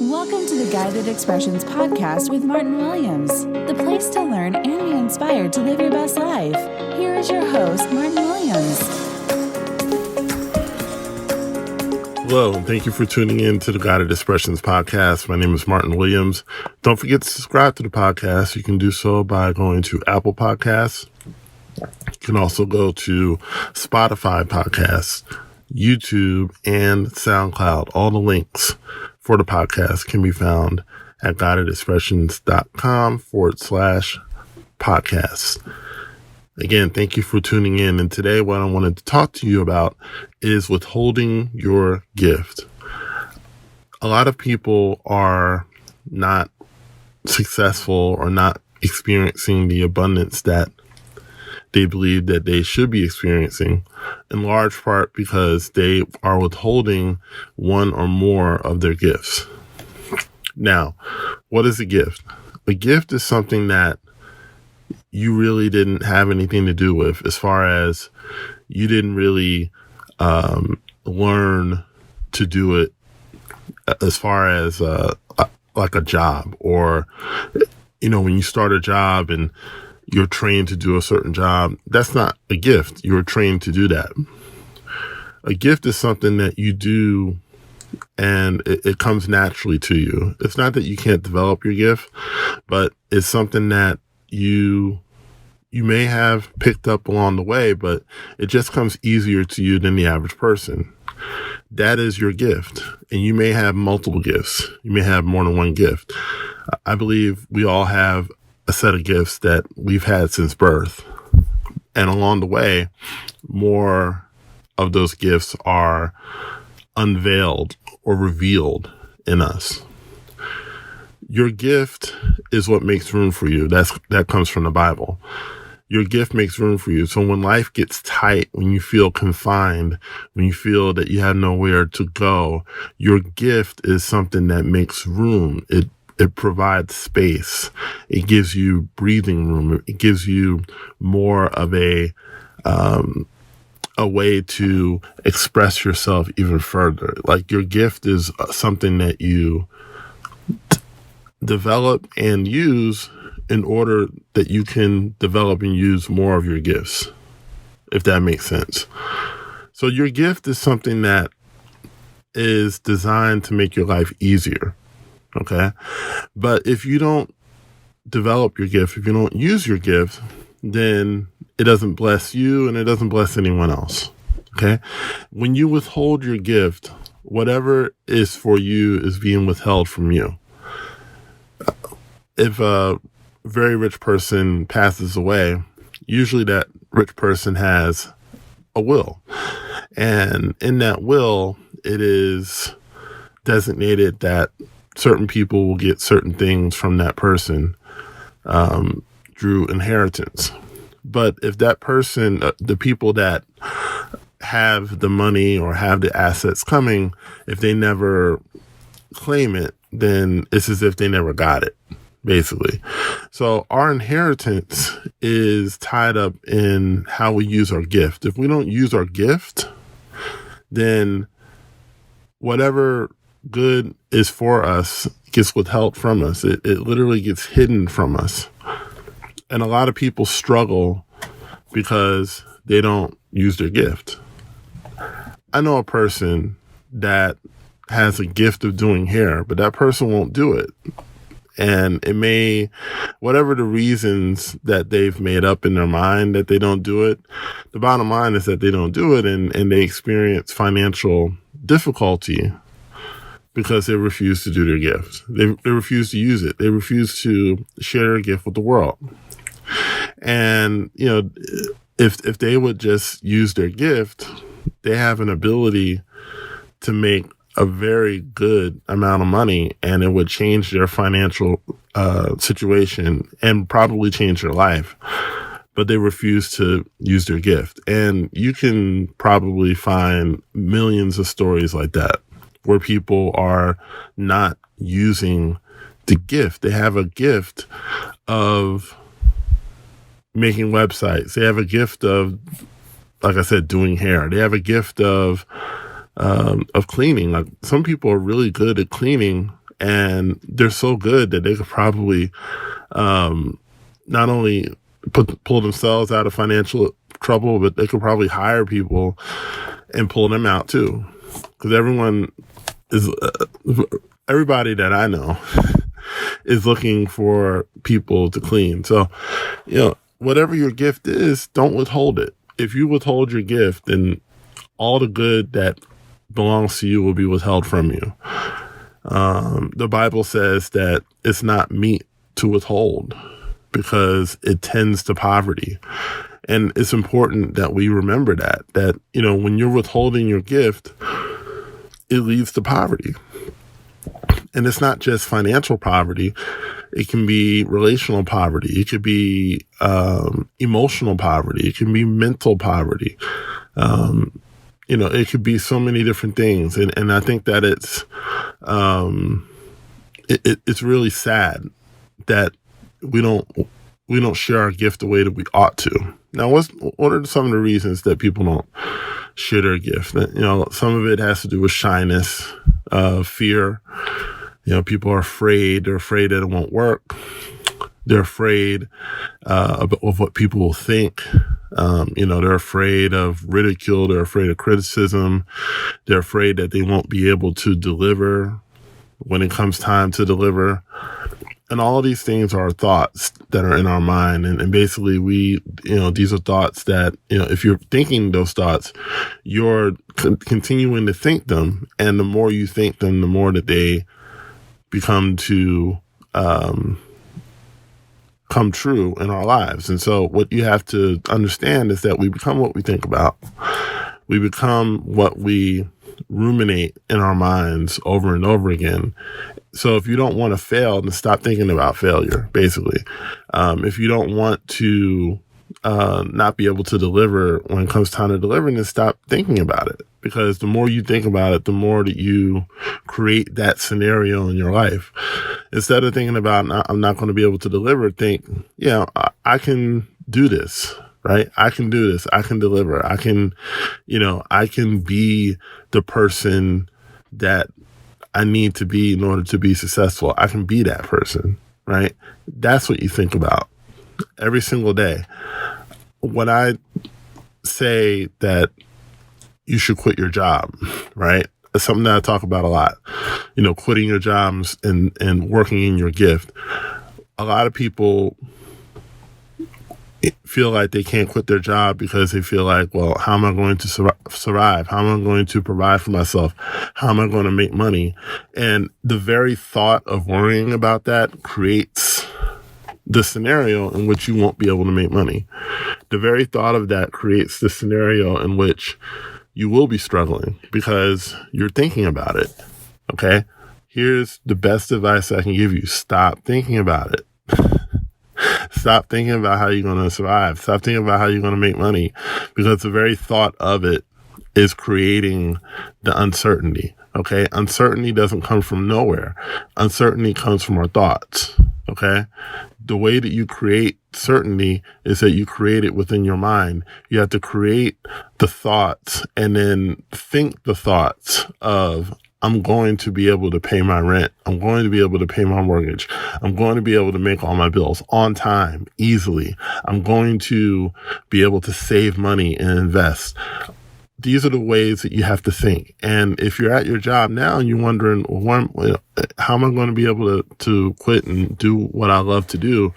Welcome to the Guided Expressions podcast with Martin Williams, the place to learn and be inspired to live your best life. Here is your host, Martin Williams. Hello, and thank you for tuning in to the Guided Expressions podcast. My name is Martin Williams. Don't forget to subscribe to the podcast. You can do so by going to Apple Podcasts. You can also go to Spotify Podcasts, YouTube, and SoundCloud. All the links for the podcast can be found at guidedexpressions.com/podcasts. Again, thank you for tuning in. And today what I wanted to talk to you about is withholding your gift. A lot of people are not successful or not experiencing the abundance that they believe that they should be experiencing, in large part because they are withholding one or more of their gifts. Now, what is a gift? A gift is something that you really didn't have anything to do with, as far as you didn't really learn to do it, as far as like a job, or, you know, when you start a job and you're trained to do a certain job, that's not a gift. You're trained to do that. A gift is something that you do and it comes naturally to you. It's not that you can't develop your gift, but it's something that you may have picked up along the way, but it just comes easier to you than the average person. That is your gift. And you may have multiple gifts. You may have more than one gift. I believe we all have a set of gifts that we've had since birth. And along the way, more of those gifts are unveiled or revealed in us. Your gift is what makes room for you. That comes from the Bible. Your gift makes room for you. So when life gets tight, when you feel confined, when you feel that you have nowhere to go, your gift is something that makes room. It provides space. It gives you breathing room. It gives you more of a way to express yourself even further. Like, your gift is something that you develop and use in order that you can develop and use more of your gifts, if that makes sense. So your gift is something that is designed to make your life easier. Okay. But if you don't develop your gift, if you don't use your gift, then it doesn't bless you and it doesn't bless anyone else. Okay. When you withhold your gift, whatever is for you is being withheld from you. If a very rich person passes away, usually that rich person has a will. And in that will, it is designated that certain people will get certain things from that person through inheritance. But if that person, the people that have the money or have the assets coming, if they never claim it, then it's as if they never got it, basically. So our inheritance is tied up in how we use our gift. If we don't use our gift, then whatever good is for us gets withheld from us. It literally gets hidden from us. And a lot of people struggle because they don't use their gift. I know a person that has a gift of doing hair, but that person won't do it. And it may, whatever the reasons that they've made up in their mind that they don't do it, the bottom line is that they don't do it, and they experience financial difficulty because they refuse to do their gift. They refuse to use it. They refuse to share their gift with the world. And, you know, if they would just use their gift, they have an ability to make a very good amount of money, and it would change their financial situation and probably change their life. But they refuse to use their gift. And you can probably find millions of stories like that, where people are not using the gift. They have a gift of making websites. They have a gift of, like I said, doing hair. They have a gift of cleaning. Like, some people are really good at cleaning and they're so good that they could probably not only pull themselves out of financial trouble, but they could probably hire people and pull them out too. Because everybody that I know is looking for people to clean. So, whatever your gift is, don't withhold it. If you withhold your gift, then all the good that belongs to you will be withheld from you. The Bible says that it's not meet to withhold because it tends to poverty. And it's important that we remember that, when you're withholding your gift, it leads to poverty. And it's not just financial poverty. It can be relational poverty. It could be emotional poverty. It can be mental poverty. It could be so many different things. And I think that it's really sad that we don't share our gift the way that we ought to. Now, what are some of the reasons that people don't share their gift? Some of it has to do with shyness, fear. People are afraid. They're afraid that it won't work. They're afraid of what people will think. They're afraid of ridicule. They're afraid of criticism. They're afraid that they won't be able to deliver when it comes time to deliver. And all of these things are thoughts that are in our mind. And basically these are thoughts that, if you're thinking those thoughts, you're continuing to think them. And the more you think them, the more that they become to come true in our lives. And so what you have to understand is that we become what we think about. We become what we ruminate in our minds over and over again. So if you don't want to fail, then stop thinking about failure, basically. If you don't want to not be able to deliver when it comes time to deliver, then stop thinking about it. Because the more you think about it, the more that you create that scenario in your life. Instead of thinking about, I'm not going to be able to deliver, think, I can do this, right? I can do this. I can deliver. I can be the person that I need to be in order to be successful. I can be that person, right? That's what you think about every single day. When I say that you should quit your job, right? It's something that I talk about a lot. Quitting your jobs and working in your gift. A lot of people feel like they can't quit their job because they feel like, well, how am I going to survive? How am I going to provide for myself? How am I going to make money? And the very thought of worrying about that creates the scenario in which you won't be able to make money. The very thought of that creates the scenario in which you will be struggling because you're thinking about it. Okay? Here's the best advice I can give you. Stop thinking about it. Stop thinking about how you're going to survive. Stop thinking about how you're going to make money, because the very thought of it is creating the uncertainty. Okay? Uncertainty doesn't come from nowhere. Uncertainty comes from our thoughts. Okay? The way that you create certainty is that you create it within your mind. You have to create the thoughts and then think the thoughts of, I'm going to be able to pay my rent. I'm going to be able to pay my mortgage. I'm going to be able to make all my bills on time, easily. I'm going to be able to save money and invest. These are the ways that you have to think. And if you're at your job now and you're wondering, well, how am I going to be able to quit and do what I love to do?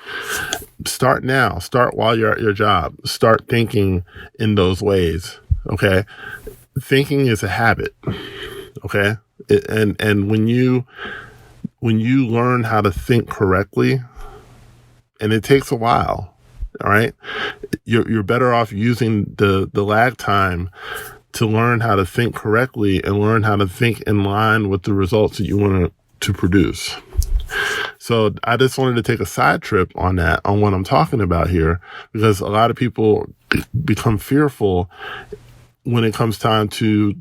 Start now. Start while you're at your job. Start thinking in those ways. Okay. Thinking is a habit. Okay. And when you learn how to think correctly, and it takes a while, all right, you're better off using the lag time to learn how to think correctly and learn how to think in line with the results that you want to produce. So I just wanted to take a side trip on that, on what I'm talking about here, because a lot of people become fearful when it comes time to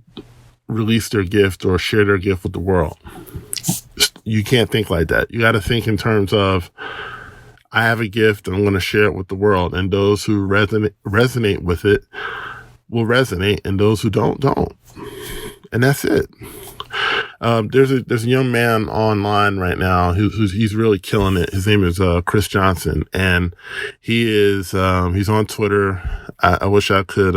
release their gift or share their gift with the world. You can't think like that. You got to think in terms of, I have a gift and I'm going to share it with the world. And those who resonate with it will resonate, and those who don't. And that's it. There's a young man online right now he's really killing it. His name is Chris Johnson, and he's on Twitter. I wish I could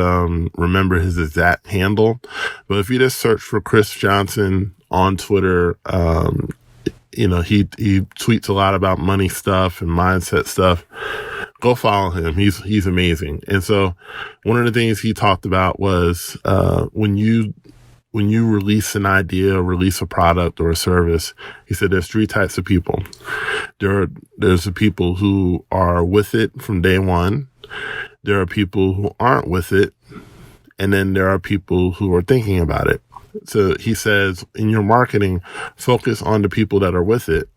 remember his exact handle, but if you just search for Chris Johnson on Twitter, he tweets a lot about money stuff and mindset stuff. Go follow him. He's amazing. And so one of the things he talked about was when you release an idea, release a product or a service, he said there's three types of people. There's the people who are with it from day one. There are people who aren't with it. And then there are people who are thinking about it. So he says, in your marketing, focus on the people that are with it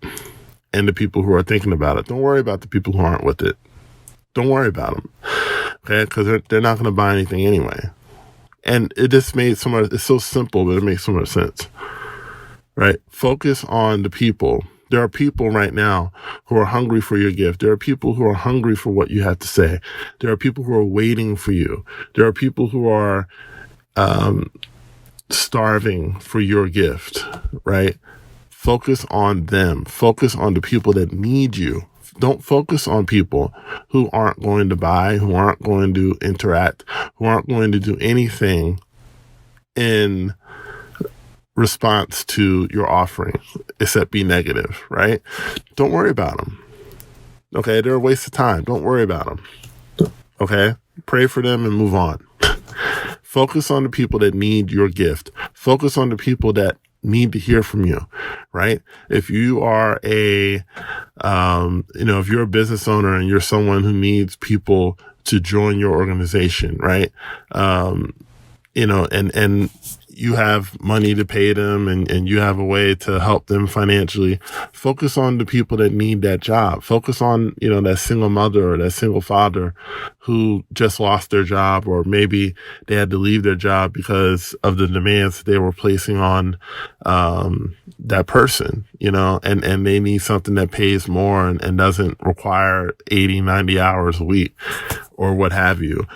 and the people who are thinking about it. Don't worry about the people who aren't with it. Don't worry about them. Okay? Because they're not going to buy anything anyway. And it just made it's so simple, but it makes so much sense, right? Focus on the people. There are people right now who are hungry for your gift. There are people who are hungry for what you have to say. There are people who are waiting for you. There are people who are starving for your gift, right? Focus on them. Focus on the people that need you. Don't focus on people who aren't going to buy, who aren't going to interact, who aren't going to do anything in response to your offering, except be negative, right? Don't worry about them. Okay? They're a waste of time. Don't worry about them. Okay? Pray for them and move on. Focus on the people that need your gift. Focus on the people that need to hear from you, right? If you are if you're a business owner and you're someone who needs people to join your organization, right? And you have money to pay them and you have a way to help them financially, focus on the people that need that job. Focus on, that single mother or that single father who just lost their job, or maybe they had to leave their job because of the demands they were placing on, that person, and they need something that pays more and doesn't require 80, 90 hours a week or what have you.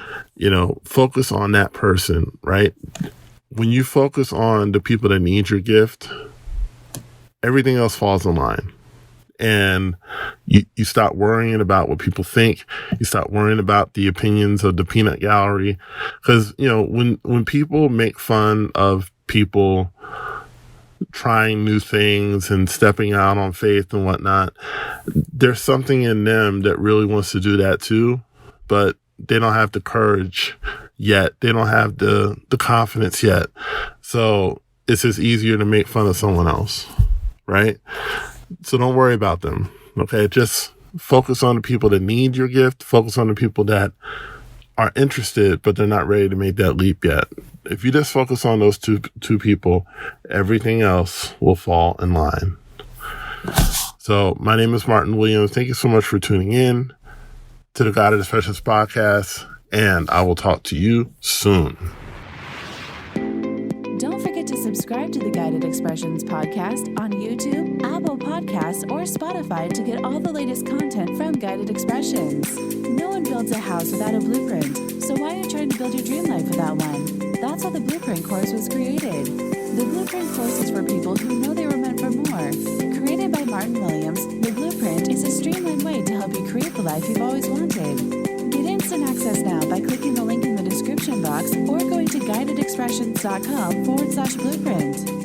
Focus on that person, right? When you focus on the people that need your gift, everything else falls in line. And you stop worrying about what people think. You stop worrying about the opinions of the peanut gallery. Because, when people make fun of people trying new things and stepping out on faith and whatnot, there's something in them that really wants to do that too, but they don't have the courage yet. They don't have the confidence yet. So it's just easier to make fun of someone else, right? So don't worry about them, okay? Just focus on the people that need your gift. Focus on the people that are interested, but they're not ready to make that leap yet. If you just focus on those two people, everything else will fall in line. So my name is Martin Williams. Thank you so much for tuning in to the Guided Expressions podcast, and I will talk to you soon. Don't forget to subscribe to the Guided Expressions podcast on YouTube, Apple Podcasts, or Spotify to get all the latest content from Guided Expressions. No one builds a house without a blueprint, so why are you trying to build your dream life without one? That's how the Blueprint course was created. The Blueprint course is for people who know they were meant for more. Created by Martin Williams, the Blueprint is a streamlined way to help you create the life you've always wanted. Get instant access now by clicking the link in the description box or going to guidedexpressions.com/blueprint.